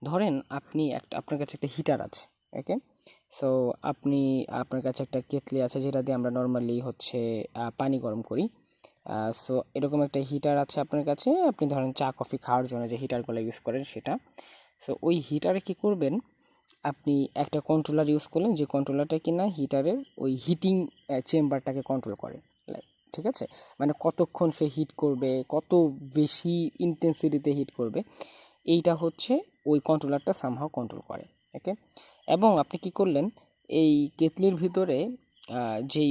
ধরেন আপনার কাছে একটা হিটার আছে, ওকে। সো আপনার কাছে একটা কেতলি আছে যেটা দিয়ে আমরা নর্মালি হচ্ছে পানি গরম করি। সো এরকম একটা হিটার আছে আপনার কাছে, আপনি ধরেন চা কফি খাওয়ার জন্য যে হিটারগুলো ইউজ করেন সেটা। সো ওই হিটারে কী করবেন, আপনি একটা কন্ট্রোলার ইউজ করলেন যে কন্ট্রোলারটা কিনা হিটারের ওই হিটিং চেম্বারটাকে কন্ট্রোল করে। ঠিক আছে, মানে কতক্ষণ সে হিট করবে, কত বেশি ইন্টেন্সিটিতে হিট করবে, এইটা হচ্ছে ওই কন্ট্রোলারটা সামহাও কন্ট্রোল করে, ওকে। এবং আপনি কি করলেন, এই কেতলির ভিতরে যেই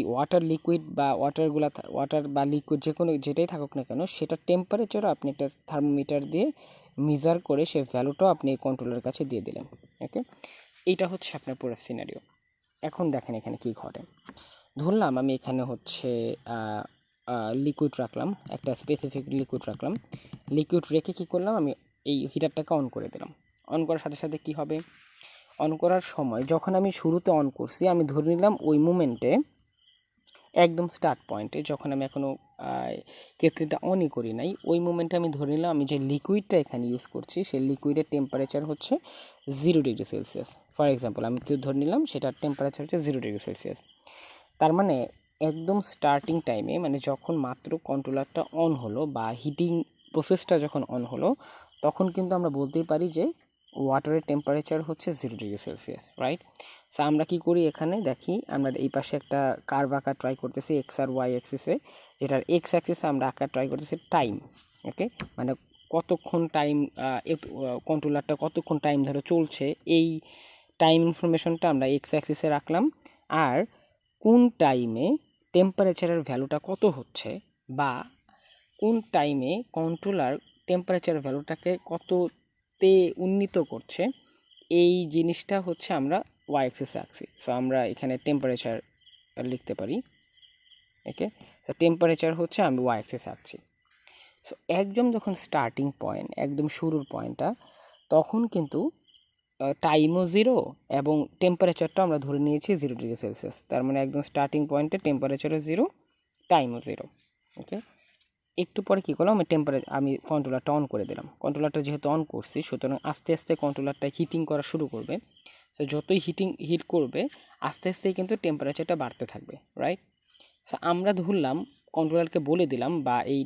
লিকুইড বা ওয়াটার বা লিকুইড যে কোনো যেটাই থাকুক না কেন, সেটার টেম্পারেচারও আপনি একটা থার্মোমিটার দিয়ে মেজার করে সে ভ্যালুটাও আপনি এই কন্ট্রোলারের কাছে দিয়ে দিলেন, ওকে। এইটা হচ্ছে আপনার পুরো সিনারিও। এখন দেখেন এখানে কি ঘটে। ধরলাম আমি এখানে হচ্ছে লিকুইড রাখলাম, একটা স্পেসিফিক লিকুইড রাখলাম। লিকুইড রেখে কী করলাম, আমি এই হিটারটাকে অন করে দিলাম। অন করার সাথে সাথে কী হবে, অন করার সময় যখন আমি শুরুতে অন করছি, আমি ধরে নিলাম ওই মুমেন্টে একদম স্টার্ট পয়েন্টে, যখন আমি এখনও কেটলিটা অনই করি নাই, ওই মোমেন্টে আমি ধরে নিলাম আমি যে লিকুইডটা এখানে ইউজ করছি সেই লিকুইডের টেম্পারেচার হচ্ছে 0°C। ফর এক্সাম্পল আমি তো ধরে নিলাম সেটার টেম্পারেচার হচ্ছে 0°C। তার মানে একদম স্টার্টিং টাইমে, মানে যখন মাত্র কন্ট্রোলারটা অন হলো বা হিটিং প্রসেসটা যখন অন হলো, তখন কিন্তু আমরা বলতেই পারি যে ওয়াটারের টেম্পারেচার হচ্ছে 0°C, রাইট। সো আমরা কি করি, এখানে দেখি আমরা এই পাশে একটা কার্ভ আঁকা ট্রাই করতেছি এক্স আর ওয়াই অ্যাক্সিসে, যেটার এক্স অ্যাক্সিসে আমরা আঁকা ট্রাই করতেছি টাইম, ওকে। মানে কতক্ষণ টাইম কন্ট্রোলারটা কতক্ষণ টাইম ধরে চলছে, এই টাইম ইনফরমেশনটা আমরা এক্স অ্যাক্সিসে রাখলাম। আর কোন টাইমে টেম্পারেচারের ভ্যালুটা কত হচ্ছে, বা কোন টাইমে কন্ট্রোলার টেম্পারেচার ভ্যালুটাকে কততে উন্নীত করছে, এই জিনিসটা হচ্ছে আমরা ওয়াই অ্যাক্সিসে আঁকছি। সো আমরা এখানে টেম্পারেচার লিখতে পারি, ওকে। তো টেম্পারেচার হচ্ছে আমি ওয়াই অ্যাক্সিসে আঁকছি। সো একদম যখন স্টার্টিং পয়েন্ট, একদম শুরুর পয়েন্টটা, তখন কিন্তু টাইমও 0 এবং টেম্পারেচারটা আমরা ধরে নিয়েছি 0°C। তার মানে একদম স্টার্টিং পয়েন্টে টেম্পারেচারও 0, টাইমও 0, ওকে। একটু পরে কী করলাম, আমি কন্ট্রোলারটা অন করে দিলাম। কন্ট্রোলারটা যেহেতু অন করছি, সুতরাং আস্তে আস্তে কন্ট্রোলারটা হিটিং করা শুরু করবে। সো যতই হিট করবে, আস্তে আস্তেই কিন্তু টেম্পারেচারটা বাড়তে থাকবে, রাইট। সো আমরা ধরলাম, কন্ট্রোলারকে বলে দিলাম বা এই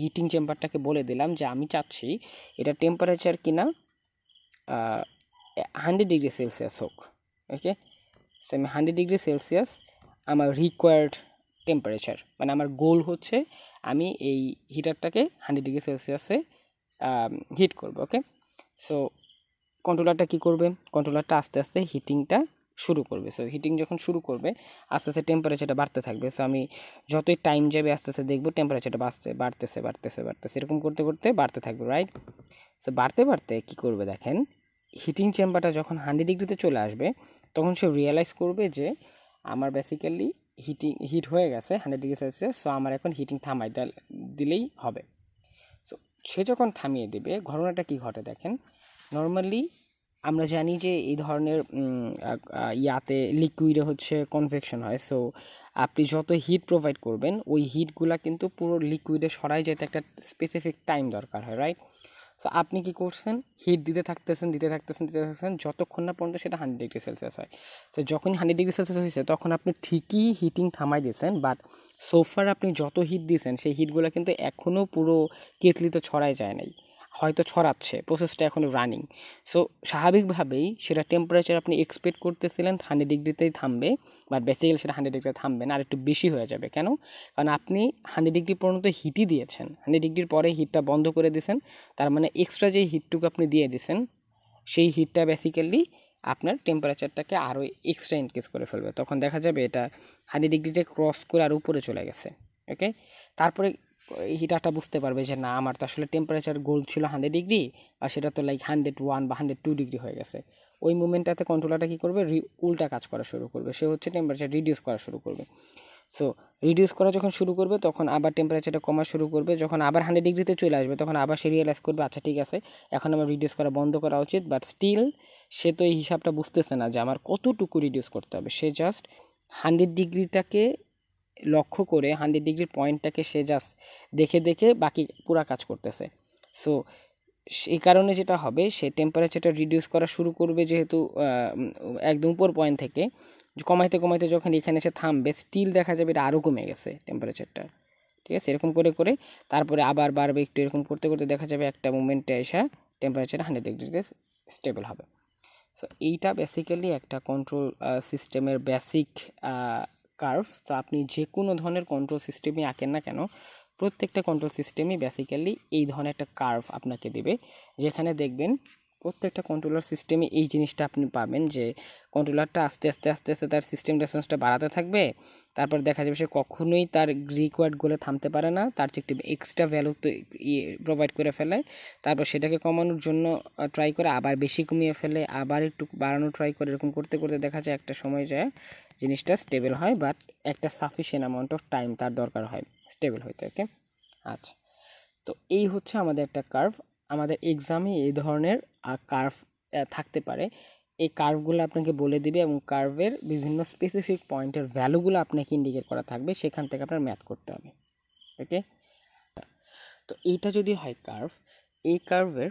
হিটিং চেম্বারটাকে বলে দিলাম যে আমি চাচ্ছি এটা টেম্পারেচার কিনা 100°C হোক, ওকে। সো আমি 100°C আমার রিকোয়ার্ড টেম্পারেচার, মানে আমার গোল হচ্ছে আমি এই হিটারটাকে 100°C হিট করব, ওকে। সো কন্ট্রোলারটা কী করবে, কন্ট্রোলারটা আস্তে আস্তে হিটিংটা শুরু করবে। সো হিটিং যখন শুরু করবে, আস্তে আস্তে টেম্পারেচারটা বাড়তে থাকবে। সো আমি যতই টাইম যাবে আস্তে আস্তে দেখবো টেম্পারেচারটা বাড়তেছে, এরকম করতে করতে বাড়তে থাকবে, রাইট। সো বাড়তে বাড়তে কী করবে দেখেন, হিটিং চেম্বারটা যখন 100°তে চলে আসবে, তখন সে রিয়েলাইজ করবে যে আমার বেসিক্যালি হিট হয়ে গেছে 100°C। সো আমার এখন হিটিং থামাই দিলেই হবে। সো সে যখন থামিয়ে দেবে, ঘটনাটা কী ঘটে দেখেন। নর্মালি আমরা জানি যে এই ধরনের ইয়াতে লিকুইডে হচ্ছে কনভেকশন হয়। সো আপনি যত হিট প্রোভাইড করবেন, ওই হিটগুলা কিন্তু পুরো লিকুইডে সরাই যেতে একটা স্পেসিফিক টাইম দরকার হয়, রাইট। সো আপনি কী করছেন, হিট দিতে থাকতেছেন যতক্ষণ না পর্যন্ত সেটা 100°C হয়। তো যখনই 100°C হয়েছে, তখন আপনি ঠিকই হিটিং থামাই দিয়েছেন, বাট সোফার আপনি যত হিট দিয়েছেন সেই হিটগুলো কিন্তু এখনও পুরো কেতলিতে ছড়ায় যায় নাই, হয়তো ছড়াচ্ছে, প্রসেসটা এখনও রানিং। সো স্বাভাবিকভাবেই সেটা টেম্পারেচার আপনি এক্সপেক্ট করতেছিলেন 100°তেই থামবে, বাট বেসিক্যালি সেটা 100°তে থামবে না, আর একটু বেশি হয়ে যাবে। কেন? কারণ আপনি 100° পর্যন্ত হিটই দিয়েছেন, 100° পরে হিটটা বন্ধ করে দিয়েছেন। তার মানে এক্সট্রা যে হিটটুকু আপনি দিয়ে দিয়েছেন, সেই হিটটা বেসিক্যালি আপনার টেম্পারেচারটাকে আরও এক্সট্রা ইনক্রিজ করে ফেলবে। তখন দেখা যাবে এটা 100°তে ক্রস করে আর উপরে চলে গেছে, ওকে। তারপরে হিটারটা বুঝতে পারবে যে না, আমার তো আসলে টেম্পারেচার গোল ছিল 100°, আর সেটা তো লাইক 101 বা 102° হয়ে গেছে। ওই মুমেন্টটাতে কন্ট্রোলারটা কী করবে, উল্টা কাজ করা শুরু করবে, সে হচ্ছে টেম্পারেচার রিডিউস করা শুরু করবে। সো রিডিউস করা যখন শুরু করবে, তখন আবার টেম্পারেচারটা কমা শুরু করবে। যখন আবার 100°তে চলে আসবে, তখন আবার সে রিয়েলাইজ করবে আচ্ছা ঠিক আছে, এখন আমার রিডিউস করা বন্ধ করা উচিত। বাট স্টিল সে তো এই হিসাবটা বুঝতেছে না যে আমার কতটুকু রিডিউস করতে হবে। সে জাস্ট 100°টাকে লক্ষ্য করে 100° পয়েন্টটাকে সে জাস্ট দেখে দেখে বাকি পুরা কাজ করতেছে। সো এই কারণে যেটা হবে, সে টেম্পারেচারটা রিডিউস করা শুরু করবে, যেহেতু একদম উপর পয়েন্ট থেকে কমাইতে কমাইতে যখন এখানে এসে থামবে, স্টিল দেখা যাবে এটা আরও কমে গেছে টেম্পারেচারটা। ঠিক আছে, এরকম করে করে তারপরে আবার বাড়বে একটু, এরকম করতে করতে দেখা যাবে একটা মোমেন্টে এসে টেম্পারেচার 100 ডিগ্রিতে স্টেবল হবে। সো এইটা বেসিক্যালি একটা কন্ট্রোল সিস্টেমের বেসিক কার্ভ। তো আপনি যে কোনো ধরনের কন্ট্রোল সিস্টেমই আঁকেন না কেন, প্রত্যেকটা কন্ট্রোল সিস্টেমই বেসিক্যালি এই ধরনের একটা কার্ভ আপনাকে দেবে, যেখানে দেখবেন প্রত্যেকটা কন্ট্রোলার সিস্টেমে এই জিনিসটা আপনি পাবেন যে কন্ট্রোলারটা আস্তে আস্তে আস্তে আস্তে তার সিস্টেম রেসপন্সটা বাড়াতে থাকবে। তারপর দেখা যাবে সে কখনোই তার রিকোয়ার্ড গোলে থামতে পারে না, তার যে একটি এক্সট্রা ভ্যালু তো প্রোভাইড করে ফেলে, তারপর সেটাকে কমানোর জন্য ট্রাই করে, আবার বেশি কমিয়ে ফেলে, আবার একটু বাড়ানো ট্রাই করে, এরকম করতে করতে দেখা যায় একটা সময় যায় জিনিসটা স্টেবল হয়, বাট একটা সাফিসিয়েন্ট অ্যামাউন্ট অফ টাইম তার দরকার হয় স্টেবল হইতে। ওকে, আচ্ছা, তো এই হচ্ছে আমাদের একটা কার্ভ। আমাদের এক্সামে এই ধরনের কার্ভ থাকতে পারে। এই কার্ভগুলো আপনাকে বলে দিবে এবং কার্ভের বিভিন্ন স্পেসিফিক পয়েন্টের ভ্যালুগুলো আপনাকে ইন্ডিকেট করা থাকবে, সেখান থেকে আপনার ম্যাথ করতে হবে। ওকে, তো এইটা যদি হয় কার্ভ, এই কার্ভের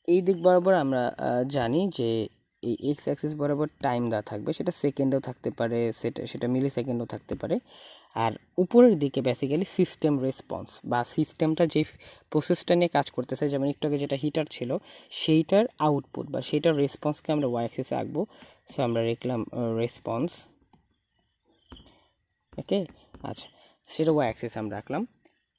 এই দিক বরাবর আমরা জানি যে এই এক্স অ্যাক্সিস বরাবর টাইম দেওয়া থাকবে, সেটা সেকেন্ডেও থাকতে পারে, সেটা মিলি সেকেন্ডও থাকতে পারে। আর উপরের দিকে বেসিক্যালি সিস্টেম রেসপন্স বা সিস্টেমটা যে প্রসেসটা নিয়ে কাজ করতেছে, যেমন একটু আগে যেটা হিটার ছিল সেইটার আউটপুট বা সেইটার রেসপন্সকে আমরা ওয়াই অ্যাক্সিসে আঁকবো। সো আমরা লিখলাম রেসপন্স। ওকে, আচ্ছা, সেটা ওয়াই অ্যাক্সিসে আমরা আঁকলাম।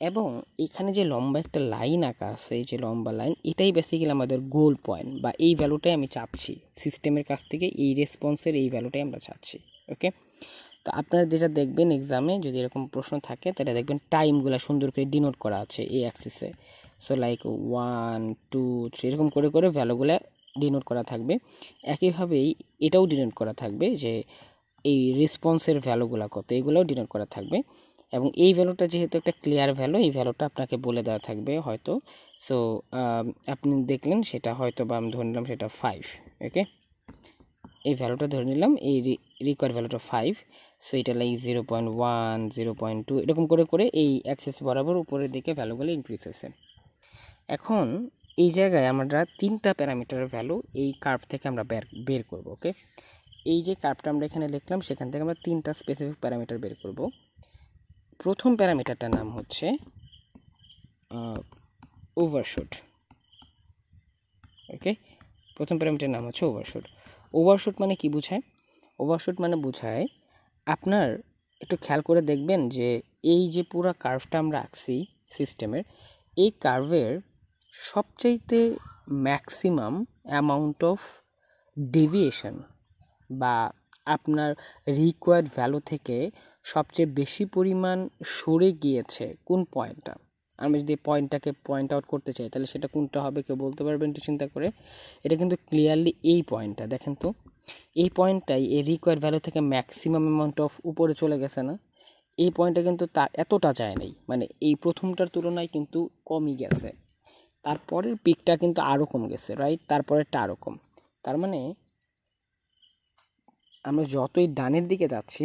এবং এখানে যে লম্বা একটা লাইন আঁকা আছে, এই যে লম্বা লাইন, এটাই বেসিক্যালি আমাদের গোল পয়েন্ট বা এই ভ্যালুটাই আমি চাচ্ছি সিস্টেমের কাছ থেকে, এই রেসপন্সের এই ভ্যালুটাই আমরা চাচ্ছি। ওকে, তো আপনারা যেটা দেখবেন এক্সামে যদি এরকম প্রশ্ন থাকে, তাহলে দেখবেন টাইমগুলো সুন্দর করে ডিনোট করা আছে এই অ্যাক্সিসে। সো লাইক 1 2 3 এরকম করে করে ভ্যালুগুলো ডিনোট করা থাকবে। একইভাবেই এটাও ডিনোট করা থাকবে যে এই রেসপন্সের ভ্যালুগুলো কত, এগুলোও ডিনোট করা থাকবে। এবং এই ভ্যালুটা যেহেতু একটা ক্লিয়ার ভ্যালু, এই ভ্যালুটা আপনাকে বলে দেওয়া থাকবে হয়তো। সো আপনি দেখলেন সেটা হয়তো বা আমি ধরে নিলাম সেটা 5। ওকে, এই ভ্যালুটা ধরে নিলাম, এই রিকোয়ার্ড ভ্যালুটা 5। সো এটা লাইক 0.1 0.2 এরকম করে করে এই অ্যাক্সেস বরাবর উপরের দিকে ভ্যালুগুলো ইনক্রিজ হয়েছে। এখন এই জায়গায় আমরা 3টা প্যারামিটারের ভ্যালু এই কার্ভ থেকে আমরা বের করব। ওকে, এই যে কার্ভটা আমরা এখানে লিখলাম, সেখান থেকে আমরা 3টা স্পেসিফিক প্যারামিটার বের করব। প্রথম প্যারামিটারটার নাম হচ্ছে ওভারশুট। ওকে, প্রথম প্যারামিটার নাম হচ্ছে ওভারশুট। ওভারশুট মানে কি বোঝায়? ওভারশুট মানে বোঝায় আপনার একটু খেয়াল করে দেখবেন যে এই যে পুরো কার্ভটা আমরা আঁকছি সিস্টেমের, এই কার্ভের সবচাইতে ম্যাক্সিমাম অ্যামাউন্ট অফ ডেভিয়েশন বা আপনার রিকোয়ার্ড ভ্যালু থেকে সবচেয়ে বেশি পরিমাণ সরে গিয়েছে কোন পয়েন্টটা। আমি যদি পয়েন্টটাকে পয়েন্ট আউট করতে চাই, তাহলে সেটা কোনটা হবে কেউ বলতে পারবেন একটু চিন্তা করে? এটা কিন্তু ক্লিয়ারলি এই পয়েন্টটা, দেখেন তো, এই পয়েন্টটাই এই রিকোয়ার্ড ভ্যালু থেকে ম্যাক্সিমাম অ্যামাউন্ট অফ উপরে চলে গেছে না? এই পয়েন্টটা কিন্তু তার এতটা যায় নাই, মানে এই প্রথমটার তুলনায় কিন্তু কমই গেছে। তারপরের পিকটা কিন্তু আরও কম গেছে, রাইট? তারপরেরটা আরও কম। তার মানে আমরা যতই ডানের দিকে যাচ্ছি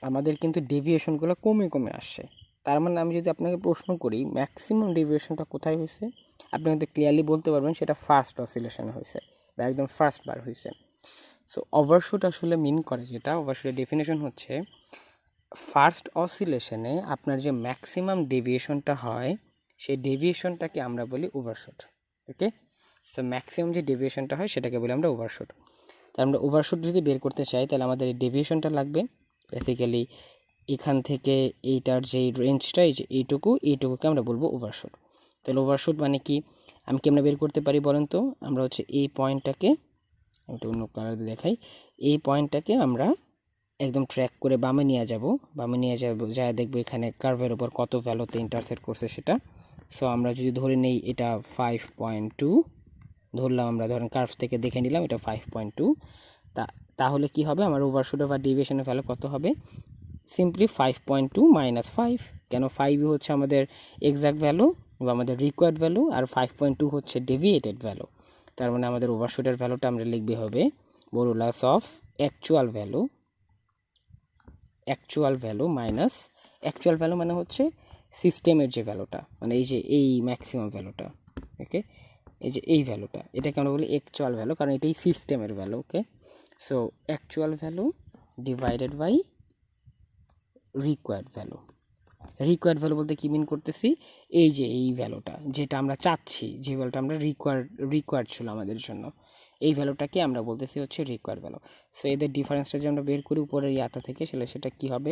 আমাদের কিন্তু ডেভিয়েশনগুলো কমে কমে আসছে। তার মানে আমি যদি আপনাকে প্রশ্ন করি ম্যাক্সিমাম ডেভিয়েশনটা কোথায় হয়েছে, আপনি কিন্তু ক্লিয়ারলি বলতে পারবেন সেটা ফার্স্ট অসিলেশনে হয়েছে বা একদম ফার্স্ট বার হয়েছে। সো ওভারশুট আসলে মিন করে, যেটা ওভারশুটের ডেফিনেশন হচ্ছে ফার্স্ট অসিলেশনে আপনার যে ম্যাক্সিমাম ডেভিয়েশনটা হয় সেই ডেভিয়েশনটাকে আমরা বলি ওভারশুট। ওকে, সো ম্যাক্সিমাম যে ডেভিয়েশনটা হয় সেটাকে বলি আমরা ওভারশুট। তাহলে আমরা ওভারশুট যদি বের করতে চাই, তাহলে আমাদের এই ডেভিয়েশনটা লাগবে বেসিক্যালি এখান থেকে এইটার যে রেঞ্জটা, এই যে এইটুকুকে আমরা বলবো ওভারশুট। তাহলে ওভারশুট মানে কি, আমি কেমনে বের করতে পারি বলেন তো? আমরা হচ্ছে এই পয়েন্টটাকে, একটু অন্য কালার দিয়ে দেখাই, এই পয়েন্টটাকে আমরা একদম ট্র্যাক করে বামে নিয়ে যাব, যা দেখবো এখানে কার্ভের ওপর কত ভ্যালুতে ইন্টারসেক্ট করছে সেটা। সো আমরা যদি ধরে নেই এটা 5.2 ধরলাম, আমরা ধরেন কার্ভ থেকে দেখে নিলাম এটা 5.2, তাহলে কি হবে আমার ওভারশুট বা ডেভিয়েশনের ভ্যালু কত হবে? Simply 5.2 minus 5। কেন? 5 হচ্ছে আমাদের এক্সাক্ট ভ্যালু বা আমাদের রিকোয়ার্ড ভ্যালু, আর 5.2 হচ্ছে ডেভিয়েটেড ভ্যালু। তার মানে আমাদের ওভারশুটের ভ্যালুটা আমরা লিখবে হবে modulus of actual value minus actual value মানে হচ্ছে সিস্টেমের যে ভ্যালুটা, মানে এই যে এই ম্যাক্সিমাম ভ্যালুটা। ওকে, এই যে এই ভ্যালুটা, এটাকে আমরা বলি অ্যাকচুয়াল ভ্যালু, কারণ এটাই সিস্টেমের value. Okay, so actual value divided by required value. Required value বলতে কী মিন করতেছি, এই যে এই ভ্যালুটা যেটা আমরা চাচ্ছি, যে ভ্যালুটা আমরা রিকোয়ার্ড ছিল আমাদের জন্য, এই ভ্যালুটাকে আমরা বলতেছি হচ্ছে রিকোয়ার্ড ভ্যালু। সো এদের ডিফারেন্সটা যে আমরা বের করি উপরের ইয়াটা থেকে, সেটা কী হবে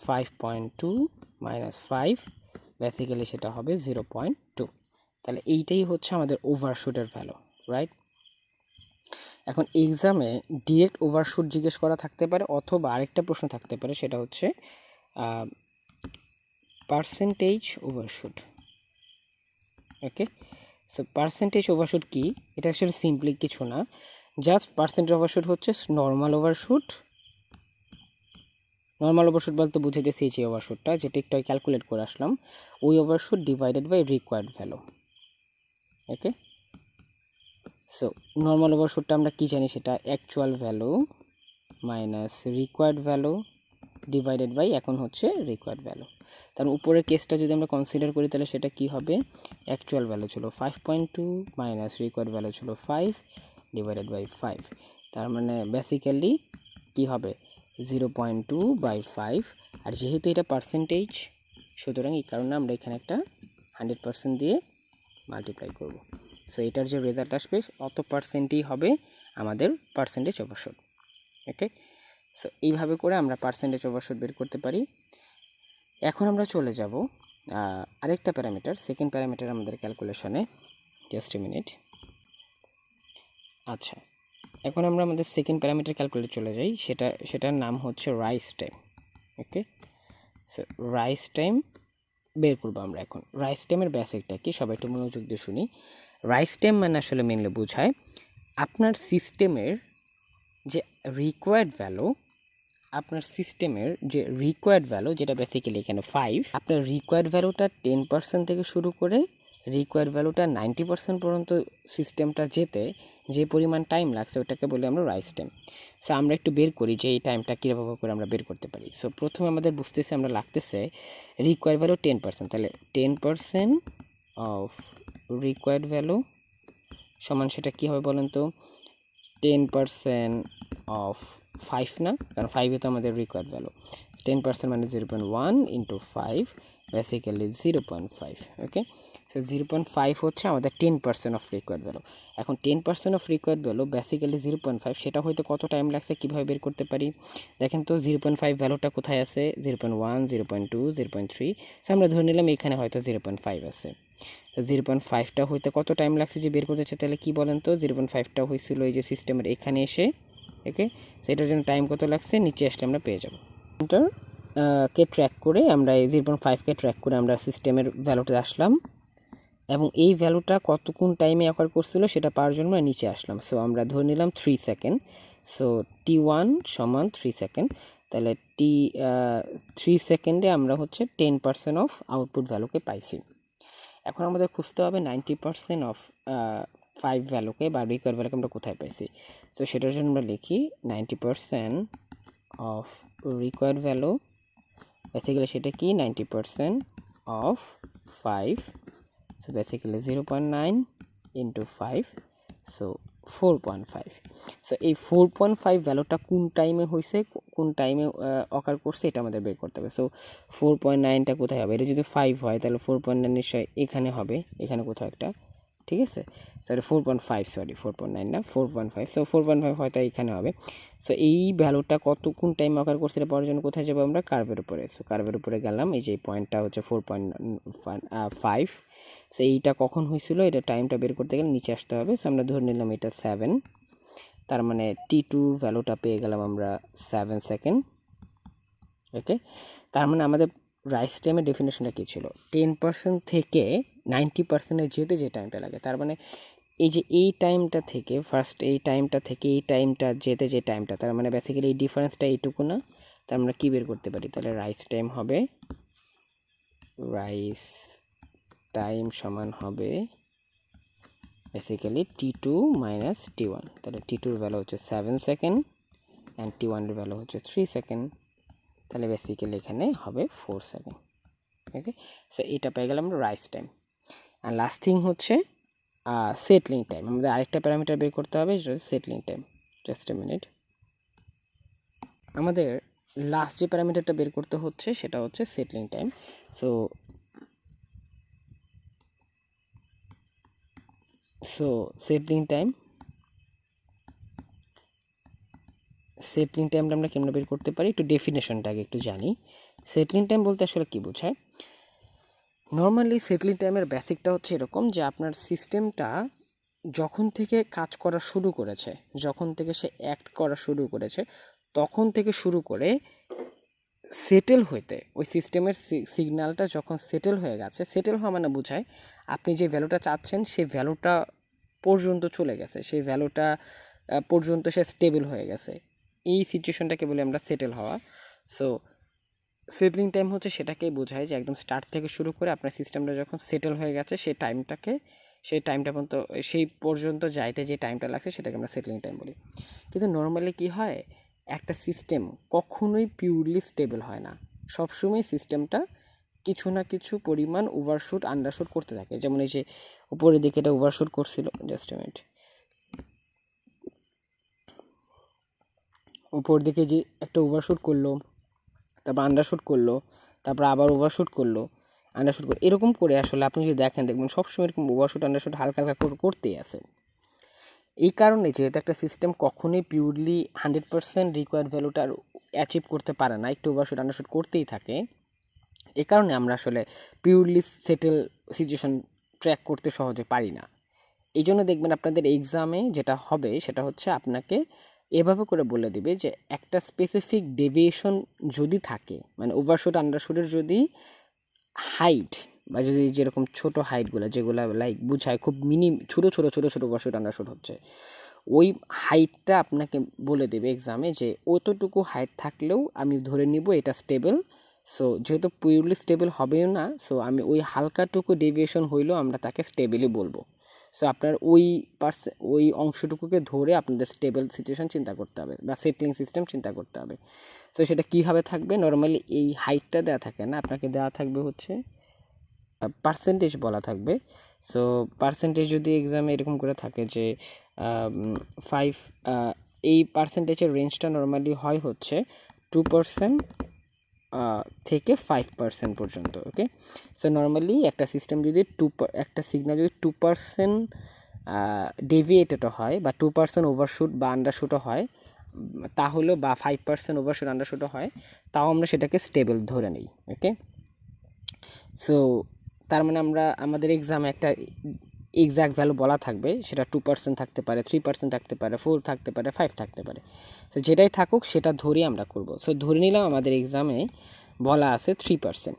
5.2 মাইনাস 5, বেসিক্যালি সেটা হবে 0.2। তাহলে এইটাই হচ্ছে আমাদের ওভারশুটের ভ্যালু, রাইট? এখন এক্সামে ডিরেক্ট ওভারশুট জিজ্ঞেস করা থাকতে পারে, অথবা আরেকটা প্রশ্ন থাকতে পারে, সেটা হচ্ছে পার্সেন্টেজ ওভারশুট। ওকে, সো পার্সেন্টেজ ওভারশুট কি, এটা আসলে সিম্পলি কিছু না, জাস্ট পার্সেন্টেজ ওভারশুট হচ্ছে নর্মাল ওভারশুট। নর্মাল ওভারশুট বলতে বুঝাইতেছি এই যে ওভারশুটটা যেটা একটু ক্যালকুলেট করে আসলাম, ওই overshoot divided by required value. Okay, so normal ওভারশুটটা আমরা কি জানি, সেটা actual value minus required value divided by এখন হচ্ছে রিকোয়ার্ড ভ্যালু। তার উপরের কেসটা যদি আমরা কনসিডার করি তাহলে সেটা কি হবে, অ্যাকচুয়াল ভ্যালু ছিল 5.2 মাইনাস রিকোয়ার্ড ভ্যালু ছিল 5 ডিভাইডেড বাই 5, তার মানে বেসিক্যালি কি হবে 0.2 বাই 5। আর যেহেতু এটা পার্সেন্টেজ, সুতরাং এই কারণে আমরা এখানে একটা 100% দিয়ে মাল্টিপ্লাই করব। সো এটার যে রেজাল্ট আসবে অত পার্সেন্টই হবে আমাদের পার্সেন্টেজ ওভারশুট। ওকে, সো এইভাবে করে আমরা পার্সেন্টেজ ওভারশুট বের করতে পারি। এখন আমরা চলে যাব আরেকটা প্যারামিটার, সেকেন্ড প্যারামিটার আমাদের ক্যালকুলেশনে। Just a minute. আচ্ছা, এখন আমরা আমাদের সেকেন্ড প্যারামিটার ক্যালকুলেট চলে যাই, সেটার নাম হচ্ছে রাইস টাইম। ওকে, সো রাইস টাইম বের করবো আমরা এখন। রাইস টাইমের বেসিকটা কি, সবাই একটু মনোযোগ দিয়ে শুনি। রাইস টাইম মানে আসলে মেনলি বোঝায় আপনার সিস্টেমের যে রিকোয়ার্ড ভ্যালু, যেটা বেসিক্যালি এখানে 5, আপনার রিকোয়ার্ড ভ্যালুটা 10% থেকে শুরু করে রিকোয়ার্ড ভ্যালুটা 90% পর্যন্ত সিস্টেমটা যেতে যে পরিমাণ টাইম লাগছে ওটাকে বলি আমরা রাইস টাইম। সো আমরা একটু বের করি যে এই টাইমটা কীভাবে করে আমরা বের করতে পারি। সো প্রথমে আমাদের বুঝতেছে, আমরা লাগতেছে রিকোয়ার্ড ভ্যালু 10%, তাহলে 10% অফ রিকোয়ার্ড ভ্যালু সমান সেটা কী হবে বলেন তো, 10% অফ 5 না, কারণ 5 তো আমাদের রিকোয়ার্ড ভ্যালু। 10% মানে 0.1 ইন্টু 5, বেসিক্যালি 0.5। ওকে, সো 0.5 হচ্ছে আমাদের 10% অফ রিকোয়ার্ড ভ্যালু। এখন 10% অফ রিকোয়ার্ড ভ্যালু বেসিক্যালি 0.5, সেটা হয়তো কত টাইম লাগছে কীভাবে বের করতে পারি দেখেন তো। 0.5 ভ্যালুটা কোথায় আছে, 0.1, 0.2, 0.3, সো আমরা ধরে নিলাম এখানে হয়তো 0.5 আছে। 0.5টা হইতে কত টাইম লাগছে যে বের করতেছে, তাহলে কি বলেন তো, 0.5টা হয়েছিল এই যে সিস্টেমের এখানে এসে। ওকে, সেটার জন্য টাইম কত লাগছে নিচে আসলে আমরা পেয়ে যাব। কে ট্র্যাক করে আমরা এই 0.5কে ট্র্যাক করে আমরা সিস্টেমের ভ্যালুতে আসলাম, এবং এই ভ্যালুটা কোন টাইমে অকার করছিল সেটা পাওয়ার জন্য আমরা নিচে আসলাম। সো আমরা ধরে নিলাম 3 সেকেন্ড। সো T1 সমান 3 সেকেন্ড, তাহলে 3 সেকেন্ডে আমরা হচ্ছে 10% অফ আউটপুট ভ্যালুকে পাইছি। এখন আমাদের খুঁজতে হবে 90% অফ 5 ভ্যালুকে বা রিকোয়ার্ড ভ্যালুকে আমরা কোথায় পাইছি। তো সেটার জন্য আমরা লিখি 90% অফ রিকোয়ার্ড ভ্যালু, বেসিক্যালি সেটা কি 90% of 5, so basically 0.9 into 5, so 4.5। So এই 4.5 ভ্যালুটা কোন টাইমে হয়েছে, কোন টাইমে অকার করছে এটা আমাদের বের করতে হবে। সো 4.9টা কোথায় হবে, এটা যদি 5 হয় তাহলে 4.9 নিশ্চয়ই এখানে হবে, এখানে কোথাও একটা, ঠিক আছে। সরি 4.5, সরি 4.9 না 4.5, সো 4.5 হয়তো এখানে হবে। সো এই ভ্যালুটা কোন টাইম অকার করছে এটা পাওয়ার জন্য কোথায় যাবো আমরা, কার্ভের উপরে। সো কার্ভের উপরে গেলাম, এই যে পয়েন্টটা হচ্ছে 4.5, সো এইটা কখন হয়েছিল এটা টাইমটা বের করতে গেলে নিচে আসতে হবে। সো আমরা ধরে নিলাম এটা 7, তার মানে T2 ভ্যালুটা পেয়ে গেলাম আমরা 7 সেকেন্ড। ওকে, তার মানে আমাদের রাইস টাইমের ডেফিনেশনটা কী ছিল, 10% থেকে 90%-এ যেতে যে টাইমটা লাগে, তার মানে এই যে এই টাইমটা থেকে ফার্স্ট এই টাইমটা থেকে এই টাইমটা যেতে যে টাইমটা, তার মানে বেসিক্যালি এই ডিফারেন্সটা এইটুকু না। তার আমরা কী বের করতে পারি, তাহলে রাইস টাইম হবে, রাইস টাইম সমান হবে বেসিক্যালি T2 মাইনাস T1, তাহলে T2-র ভ্যালু হচ্ছে 7 সেকেন্ড অ্যান্ড T1-এর ভ্যালু হচ্ছে 3 সেকেন্ড, তাহলে বেসিক্যালি এখানে হবে 4 সেকেন্ড। ওকে, সো এটা পেয়ে গেলাম আমরা রাইস টাইম। আর লাস্ট থিং হচ্ছে সেটলিং টাইম, আমাদের আরেকটা প্যারামিটার বের করতে হবে, সেটা হচ্ছে settling time. Just a minute. আমাদের লাস্ট যে প্যারামিটারটা বের করতে হচ্ছে সেটা হচ্ছে সেটলিং টাইম। সো সেটলিং টাইমটা আমরা কেমন বের করতে পারি, একটু ডেফিনেশনটা আগে একটু জানি। সেটলিং টাইম বলতে আসলে কি বোঝায়? নর্মালি সেটলিং টাইমের বেসিকটা হচ্ছে এরকম যে আপনার সিস্টেমটা যখন থেকে কাজ করা শুরু করেছে, যখন থেকে সে অ্যাক্ট করা শুরু করেছে, তখন থেকে শুরু করে সেটেল হইতে, ওই সিস্টেমের সিগন্যালটা যখন সেটেল হয়ে গেছে, সেটেল হওয়া মানে বোঝায় আপনি যে ভ্যালুটা চাচ্ছেন সেই ভ্যালুটা পর্যন্ত চলে গেছে, সেই ভ্যালুটা পর্যন্ত সে স্টেবল হয়ে গেছে, এই সিচুয়েশনটাকে বলি আমরা সেটেল হওয়া। সো সেটলিং টাইম হচ্ছে সেটাকেই বোঝায় যে একদম স্টার্ট থেকে শুরু করে আপনার সিস্টেমটা যখন সেটেল হয়ে গেছে সেই টাইমটা পর্যন্ত, সেই পর্যন্ত যাইতে যে টাইমটা লাগছে সেটাকে আমরা সেটলিং টাইম বলি। কিন্তু নর্মালি কি হয়, একটা সিস্টেম কখনোই পিওরলি স্টেবল হয় না, সবসময় সিস্টেমটা কিছু না কিছু পরিমাণ ওভারশুট আন্ডারশুট করতে থাকে। যেমন এই যে উপরের দিকে এটা ওভারশুট করছিল, জাস্ট এ মিনিট, উপর দিকে যে একটা ওভারশুট করলো, তারপর আন্ডারশুট করলো, তারপর আবার ওভারশুট করলো, আন্ডারশুট করলো, এরকম করে আসলে আপনি যদি দেখবেন সবসময় এরকম ওভারশুট আন্ডারশুট হালকা হালকা করতেই আছে। এই কারণে যেহেতু একটা সিস্টেম কখনোই পিওরলি 100% রিকোয়ার্ড ভ্যালুটা অ্যাচিভ করতে পারে না, একটু ওভারশুট আন্ডারশুট করতেই থাকে, এই কারণে আমরা আসলে পিওরলি সেটেল সিচুয়েশন ট্র্যাক করতে সহজে পারি না। এই জন্য দেখবেন আপনাদের এক্সামে যেটা হবে সেটা হচ্ছে আপনাকে এভাবে করে বলে দিবে যে একটা স্পেসিফিক ডেভিয়েশন যদি থাকে, মানে ওভারশুট আন্ডারশুটের যদি হাইট, বা যদি যেরকম ছোট হাইটগুলো যেগুলো লাইক বুঝায় খুব ছোটো ওভারশুট আন্ডারশুট হচ্ছে, ওই হাইটটা আপনাকে বলে দেবে এক্সামে যে অতটুকু হাইট থাকলেও আমি ধরে নিব এটা স্টেবল। সো যেহেতু পিওরলি স্টেবল হবেও না, সো আমি ওই হালকাটুকু ডেভিয়েশন হইলেও আমরা তাকে স্টেবলই বলবো। সো আপনার ওই অংশটুকুকে ধরে আপনাদের স্টেবল সিচুয়েশন চিন্তা করতে হবে বা সেটলিং সিস্টেম চিন্তা করতে হবে। সো সেটা কীভাবে থাকবে, নর্মালি এই হাইটটা দেওয়া থাকে না, আপনাকে দেওয়া থাকবে হচ্ছে পার্সেন্টেজ বলা থাকবে। সো পার্সেন্টেজ যদি এক্সামে এরকম করে থাকে যে 5, এই পার্সেন্টেজের রেঞ্জটা নর্মালি হয় হচ্ছে 2% থেকে 5% পর্যন্ত। ওকে, সো নর্মালি একটা সিস্টেম যদি একটা সিগন্যাল যদি 2% ডেভিয়েটেডও হয় বা 2% ওভারশুট বা আন্ডারশুটও হয়, তাহলেও বা 5% ওভারশুট আন্ডারশুটও হয়, তাও আমরা সেটাকে স্টেবল ধরে নিই। ওকে, সো তার মানে আমাদের এক্সামে একটা এক্সাক্ট ভ্যালু বলা থাকবে, সেটা 2% থাকতে পারে, 3% থাকতে পারে, 4 থাকতে পারে, 5 থাকতে পারে। সো যেটাই থাকুক সেটা ধরেই আমরা করব। সো ধরে নিলাম আমাদের এক্সামে বলা আছে 3%।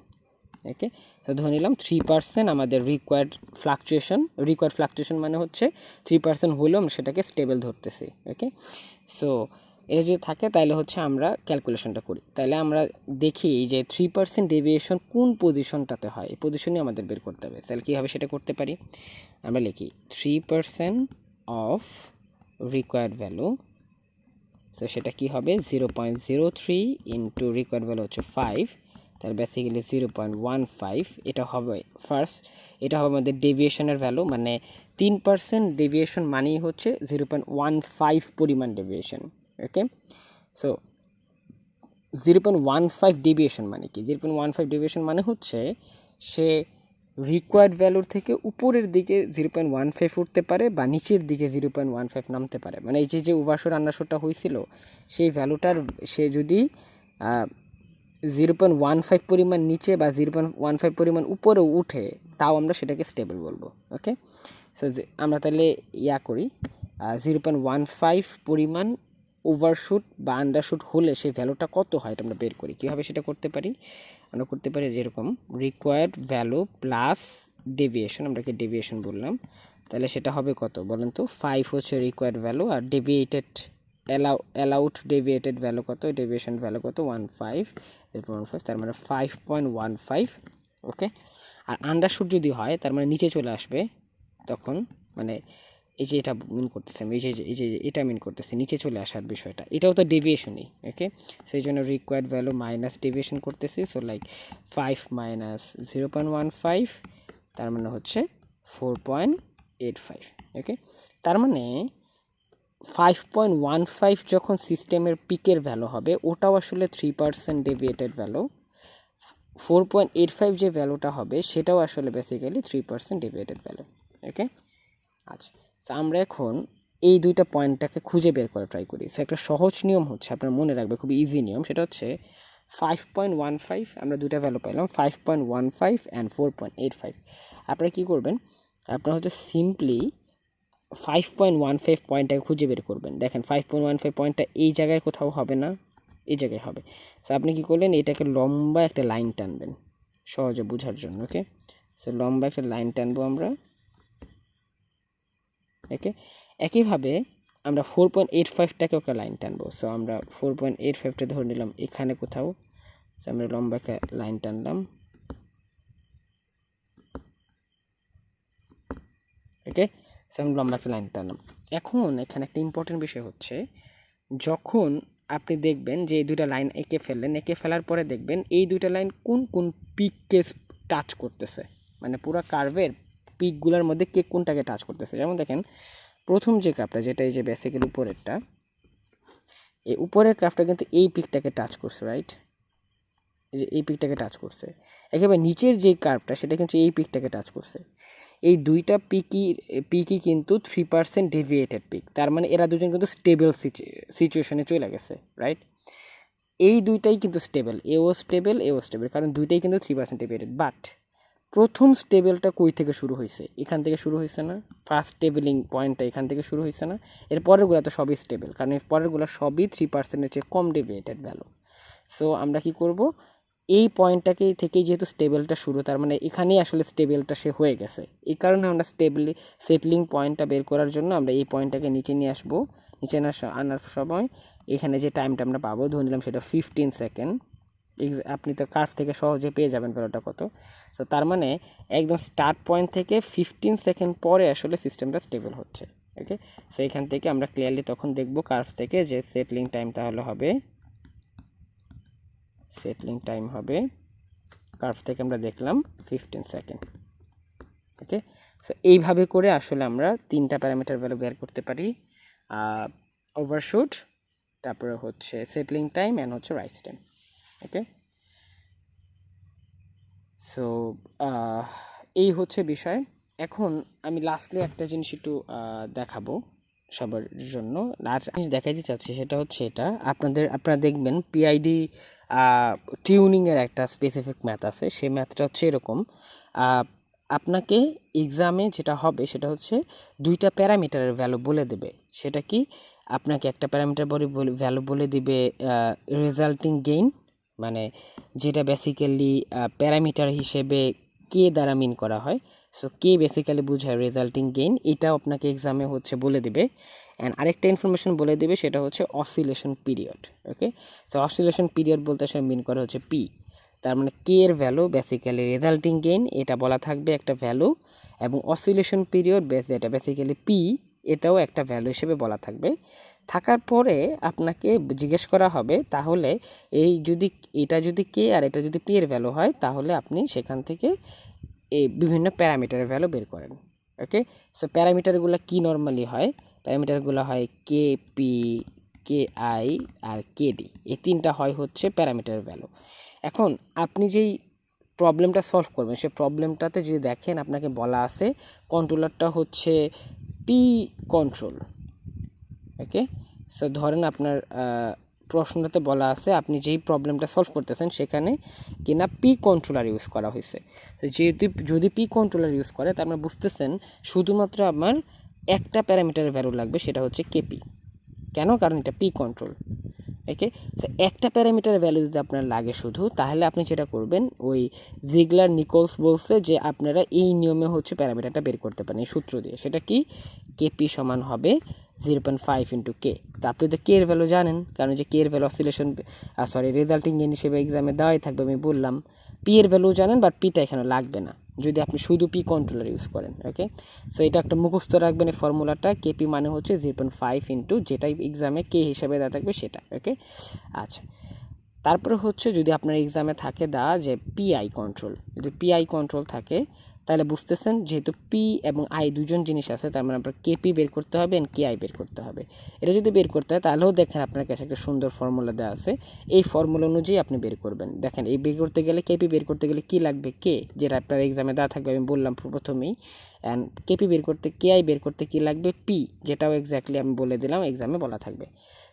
ওকে, তো ধরে নিলাম 3% আমাদের রিকোয়ার্ড ফ্লাকচুয়েশন মানে হচ্ছে 3% হলেও আমরা সেটাকে স্টেবল ধরতেছি। ওকে, সো এটা যদি থাকে তাহলে হচ্ছে আমরা ক্যালকুলেশনটা করি, তাহলে আমরা দেখি যে 3% ডেভিয়েশন কোন পজিশনটাতে হয়, এই পজিশনই আমাদের বের করতে হবে। তাহলে কীভাবে সেটা করতে পারি, আমরা লিখি 3% অফ রিকোয়ার্ড ভ্যালু। তো সেটা কি হবে 0.03 ইন্টু রিকোয়ার্ড ভ্যালু হচ্ছে 5, তার বেসিক্যালি 0.15। এটা হবে এটা হবে আমাদের ডেভিয়েশনের ভ্যালু, মানে 3% ডেভিয়েশন মানেই হচ্ছে 0.15 পরিমাণ ডেভিয়েশন। ওকে, সো 0.15 ডেভিয়েশন মানে কি, 0.15 ডেভিয়েশন মানে হচ্ছে সে রিকোয়ার্ড ভ্যালুর থেকে উপরের দিকে 0.15 উঠতে পারে বা নিচের দিকে 0.15 নামতে পারে। মানে এই যে ওভারশুট আন্ডারশুটটা হয়েছিল সেই ভ্যালুটার সে যদি 0.15 পরিমাণ নিচে বা 0.15 পরিমাণ উপরেও উঠে, তাও আমরা সেটাকে স্টেবল বলবো। ওকে, সো আমরা তাহলে করি 0.15 পরিমাণ ওভারশুট বা আন্ডারশুট হলে সেই ভ্যালুটা কত হয় এটা আমরা বের করি। কীভাবে সেটা করতে পারি, আমরা করতে পারি যেরকম রিকোয়ার্ড ভ্যালু প্লাস ডেভিয়েশন, আমরা কি ডেভিয়েশন বললাম, তাহলে সেটা হবে কত বলেন তো, 5 হচ্ছে রিকোয়ার্ড ভ্যালু, আর অ্যালাউড ডেভিয়েটেড ভ্যালু কত, ডেভিয়েশন ভ্যালু কত 15, এরপর 15, তার মানে 5.15। ওকে, আর আন্ডারশুট যদি হয় তার মানে নিচে চলে আসবে, তখন মানে এই যে এটা মিন করতেছে আমি, এই যে এটা মিন করতেছে নিচে চলে আসার বিষয়টা, এটাও তো ডেভিয়েশনই। ওকে, সেই জন্য রিকোয়ার্ড ভ্যালু মাইনাস ডেভিয়েশন করতেছি। সো লাইক 5 মাইনাস 0.15, তার মানে হচ্ছে 4.8। 4.85, ওকে। তার মানে 5.15 যখন সিস্টেমের পিকের ভ্যালু হবে ওটাও আসলে 3% ডেভিয়েটেড ভ্যালু। 4.85 যে ভ্যালুটা হবে সেটাও আসলে বেসিক্যালি 3% ডেভিয়েটেড ভ্যালু, ওকে। আচ্ছা, তো আমরা এখন এই দুইটা পয়েন্টটাকে খুঁজে বের করে ট্রাই করি। সো একটা সহজ নিয়ম হচ্ছে, আপনার মনে রাখবে, খুবই ইজি নিয়ম, সেটা হচ্ছে 5.15, আমরা দুইটা ভ্যালু পাইলাম 5.15 অ্যান্ড 4.85। আপনারা কী করবেন, আপনারা হচ্ছে সিম্পলি 5.15 পয়েন্টটাকে খুঁজে বের করবেন। দেখেন 5.15 পয়েন্টটা এই জায়গায় কোথাও হবে না, এই জায়গায় হবে। সো আপনি কী করলেন, এটাকে লম্বা একটা লাইন টানবেন সহজে বোঝার জন্য, ওকে। সো লম্বা একটা লাইন টানবো আমরা, ওকে। একইভাবে আমরা 4.85টাকে একটা লাইন টানবো। সো আমরা 4.85টা ধরে নিলাম এখানে কোথাও। সো আমরা লম্বা একটা লাইন টানলাম, ওকে। সো আমরা লম্বা একটা লাইন টানলাম। এখন এখানে একটা ইম্পর্টেন্ট বিষয় হচ্ছে, যখন আপনি দেখবেন যে এই দুইটা লাইন এঁকে ফেললেন, এঁকে ফেলার পরে দেখবেন এই দুইটা লাইন কোন কোন পিককে টাচ করতেছে, মানে পুরো কার্ভের পিকগুলোর মধ্যে কে কোনটাকে টাচ করতেছে। যেমন দেখেন প্রথম যে কার্ভটা, যেটা এই যে বেসিক্যালি উপরেরটা, এই উপরের কার্ভটা কিন্তু এই পিকটাকে টাচ করছে, রাইট, এই যে এই পিকটাকে টাচ করছে। একেবারে নিচের যে কার্ভটা সেটা কিন্তু এই পিকটাকে টাচ করছে। এই দুইটা পিকই কিন্তু 3% ডেভিয়েটেড পিক, তার মানে এরা দুজন কিন্তু স্টেবল সিচুয়েশনে চলে গেছে, রাইট। এই দুইটাই কিন্তু স্টেবল, এও স্টেবল, কারণ দুইটাই কিন্তু 3% ডেভিয়েটেড। বাট প্রথম স্টেবলটা কই থেকে শুরু হয়েছে, এখান থেকে শুরু হয়েছে না, ফার্স্ট স্টেবলিং পয়েন্টটা এখান থেকে শুরু হয়েছে না। এর পরেরগুলো তো সবই স্টেবল, কারণ এর পরেরগুলো সবই 3%-এর চেয়ে কম ডেভিয়েটেড ভ্যালু। সো আমরা কি করব, এই পয়েন্টটাকে থেকেই যেহেতু স্টেবলটা শুরু, তার মানে এখানেই আসলে স্টেবলটা সে হয়ে গেছে। এই কারণে আমরা সেটলিং পয়েন্টটা বের করার জন্য আমরা এই পয়েন্টটাকে নিচে নিয়ে আসবো। নিচে আনার সময় এখানে যে টাইমটা আমরা পাবো ধরে নিলাম সেটা 15 সেকেন্ড। আপনি তো কার্ভ থেকে সহজে পেয়ে যাবেন ভ্যালুটা কত। তো তার মানে একদম স্টার্ট পয়েন্ট থেকে 15 সেকেন্ড পরে আসলে সিস্টেমটা স্টেবল হচ্ছে, ওকে। সো এখান থেকে আমরা ক্লিয়ারলি তখন দেখব কার্ভ থেকে যে সেটলিং টাইম তাহলে হবে, কার্ভ থেকে আমরা দেখলাম 15 সেকেন্ড, ওকে। সো এইভাবে করে আসলে আমরা তিনটা প্যারামিটার ভ্যালু বের করতে পারি, ওভারশুট, তারপরে হচ্ছে সেটলিং টাইম অ্যান্ড হচ্ছে রাইজ টাইম, ওকে। সো এই হচ্ছে বিষয়। এখন আমি লাস্টলি একটা জিনিস একটু দেখাবো সবার জন্য, লাস্ট জিনিস দেখাইতে চাচ্ছি সেটা হচ্ছে এটা, আপনারা দেখবেন পিআইডি টিউনিংয়ের একটা স্পেসিফিক ম্যাথ আছে। সেই ম্যাথটা হচ্ছে এরকম, আপনাকে এক্সামে যেটা হবে সেটা হচ্ছে দুইটা প্যারামিটারের ভ্যালু বলে দেবে। সেটা কি, আপনাকে একটা প্যারামিটার ভ্যালু বলে দিবে রেজাল্টিং গেইন, মানে যেটা বেসিক্যালি প্যারামিটার হিসেবে কে দ্বারা মিন করা হয়। সো কে বেসিক্যালি বোঝায় রেজাল্টিং গেইন, এটাও আপনাকে এক্সামে হচ্ছে বলে দেবে। অ্যান্ড আরেকটা ইনফরমেশন বলে দেবে, সেটা হচ্ছে অসিলেশন পিরিয়ড, ওকে। তো অসিলেশন পিরিয়ড বলতে আসলে মিন করা হচ্ছে পি, তার মানে কে এর ভ্যালু বেসিক্যালি রেজাল্টিং গেইন এটা বলা থাকবে একটা ভ্যালু, এবং অসিলেশন পিরিয়ড এটা বেসিক্যালি পি, এটাও একটা ভ্যালু হিসেবে বলা থাকবে। থাকার পরে আপনাকে জিজ্ঞেস করা হবে তাহলে এটা যদি কে আর এটা যদি পি এর ভ্যালু হয়, তাহলে আপনি সেখান থেকে এই বিভিন্ন প্যারামিটারের ভ্যালু বের করেন, ওকে। সো প্যারামিটারগুলো কি নর্মালি হয়, প্যারামিটারগুলো হয় কে পি, কে আই আর কে ডি, এই তিনটা হয় হচ্ছে প্যারামিটারের ভ্যালু। এখন আপনি যেই প্রবলেমটা সলভ করবেন সেই প্রবলেমটাতে যদি দেখেন আপনাকে বলা আছে কন্ট্রোলারটা হচ্ছে পি কন্ট্রোল, ওকে। সো ধরেন আপনার প্রশ্নটাতে বলা আছে আপনি যেই প্রবলেমটা সলভ করতেছেন সেখানে কিনা পি কন্ট্রোলার ইউজ করা হয়েছে। যেহেতু যদি পি কন্ট্রোলার ইউজ করে তার মানে বুঝতেছেন শুধুমাত্র আমার একটা প্যারামিটারের ভ্যালু লাগবে, সেটা হচ্ছে কেপি। কেন, কারণ এটা পি কন্ট্রোল, ওকে। তো একটা প্যারামিটার ভ্যালু যদি আপনার লাগে শুধু, তাহলে আপনি যেটা করবেন, ওই জিগলার নিকোলস বলছে যে আপনারা এই নিয়মে হচ্ছে প্যারামিটারটা বের করতে পারেন এই সূত্র দিয়ে। সেটা কি, কেপি সমান হবে 0.5 ইন্টু কে। তো আপনি তো কে এর ভ্যালু জানেন, কারণ যে কে এর ভ্যালু রেজাল্টিং গেইন হিসেবে এক্সামে দেওয়াই থাকবে, আমি বললাম। পি এর ভ্যালু জানেন, বাট পিটা এখানে লাগবে না যদি আপনি শুধু পি কন্ট্রোলার ইউজ করেন, ওকে। সো এটা একটা মুখস্থ রাখবেন এই ফর্মুলাটা, কেপি মানে হচ্ছে 0.5 ইন্টু যেটাই এক্সামে কে হিসাবে দেওয়া থাকবে সেটা, ওকে। আচ্ছা, তারপরে হচ্ছে যদি আপনার এক্সামে থাকে যে পিআই কন্ট্রোল, যদি পিআই কন্ট্রোল থাকে তাহলে বুঝতেছেন যেহেতু পি এবং আই দুজন জিনিস আছে, তার মানে আপনার কেপি বের করতে হবে এন্ড কে আই বের করতে হবে। এটা যদি বের করতে হয় তাহলেও দেখেন আপনার কাছে একটা সুন্দর ফর্মুলা দেওয়া আছে, এই ফর্মুলা অনুযায়ী আপনি বের করবেন। দেখেন এই বের করতে গেলে কেপি বের করতে গেলে কি লাগবে, কে, যেটা আপনার এক্সামে দেওয়া থাকবে, আমি বললাম প্রথমেই। অ্যান্ড কেপি বের করতে, কে আই বের করতে কি লাগবে, পি, যেটাও এক্স্যাক্টলি আমি বলে দিলাম, এক্সামে বলা থাকবে।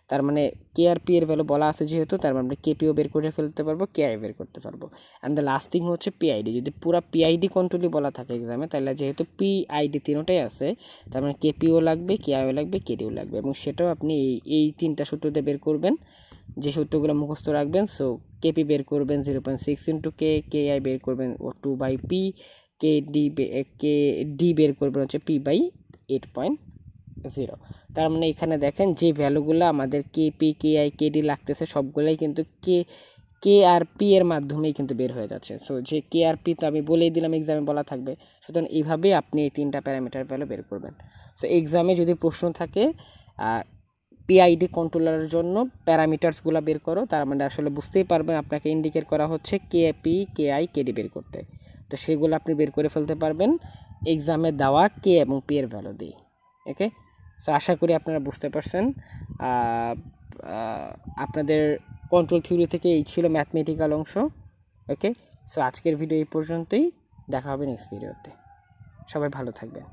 তার মানে কে আর পি এর ভ্যালু বলা আছে যেহেতু, তার মানে আমরা কেপিও বের করে ফেলতে পারবো, কে আই বের করতে পারবো। অ্যান্ড দ্য লাস্ট থিং হচ্ছে পিআইডি। যদি পুরো পিআইডি কন্ট্রোলই বলা থাকে এক্সামে, তাহলে যেহেতু পিআইডি তিনটাই আছে, তার মানে কেপিও লাগবে, কেআইও লাগবে, কেডিও লাগবে, এবং সেটাও আপনি এই তিনটা সূত্র দিয়ে বের করবেন, যে সূত্রগুলো মুখস্থ রাখবেন। সো কেপি বের করবেন 0.6 ইন্টু কে, কে আই বের করবেন 2/p, কে ডি বের করবেন হচ্ছে p/8.0। তার মানে এখানে দেখেন যে ভ্যালুগুলো আমাদের কেপি, কে আই, কেডি লাগতেছে সবগুলাই কিন্তু কে আর পি এর মাধ্যমেই কিন্তু বের হয়ে যাচ্ছে। সো যে কে আর পি তো আমি বলেই দিলাম এক্সামে বলা থাকবে, সুতরাং এইভাবেই আপনি এই তিনটা প্যারামিটার ভ্যালু বের করবেন। সো এক্সামে যদি প্রশ্ন থাকে পিআইডি কন্ট্রোলারের জন্য প্যারামিটার্সগুলো বের করো, তার মানে আসলে বুঝতেই পারবেন আপনাকে ইন্ডিকেট করা হচ্ছে কেপি, কেআই, কেডি বের করতে। তো সেগুলো আপনি বের করে ফেলতে পারবেন এক্সামে দেওয়া কে এবং পি এর ভ্যালু দিয়ে। ওকে, সো আশা করি আপনারা বুঝতে পারছেন। আপনাদের কন্ট্রোল থিওরি থেকে এই ছিল ম্যাথমেটিক্যাল অংশ। ওকে, সো আজকের ভিডিও এই পর্যন্তই, দেখা হবে নেক্সট ভিডিওতে। সবাই ভালো থাকবেন।